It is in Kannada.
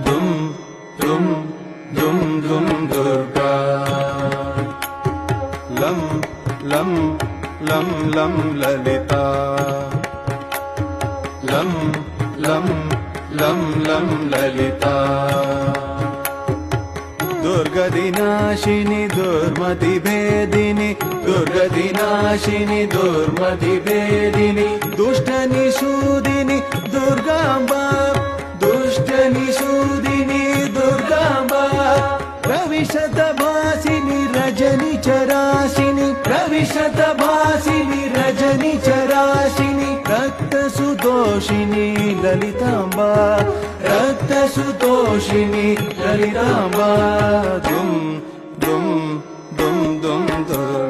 ದುಂ ದುಂ ದುಂ ದುಂ ದುರ್ಗಾ ಲಂ ಲಂ ಲಂ ಲಂ ಲಲಿತಾ ಲಂ ಲಂ ಲಂ ಲಂ ಲಲಿತಾ ದುರ್ಗದಿನಾಶಿನಿ ದುರ್ಮತಿ ಭೇದಿನಿ ದುರ್ಗದಿನಾಶಿನಿ ದುರ್ಮತಿ ಭೇದಿನಿ ದುಷ್ಟ ನಿಷೂದಿನಿ ದುರ್ಗಾಂಬಾ ದುಷ್ಟ ನಿಷೂದಿನಿ ದುರ್ಗಾಂಬಾ ಪ್ರವಿಶತ ಭಾಸಿನಿ ರಜನಿ ಚರಾಶಿನಿ ಪ್ರವಿಶತ ಭಾಸಿನಿ ರಜನಿ ಚರಾಶಿನಿ ರಕ್ತ ಸುದೋಷಿನಿ ಲಲಿತಾಂಬಾ ರಕ್ತ ಸುದೋಷಿನಿ ಲಲಿತಾಂಬಾ ದುಂ ದುಂ ದುಂ ದುಂ ದುರ್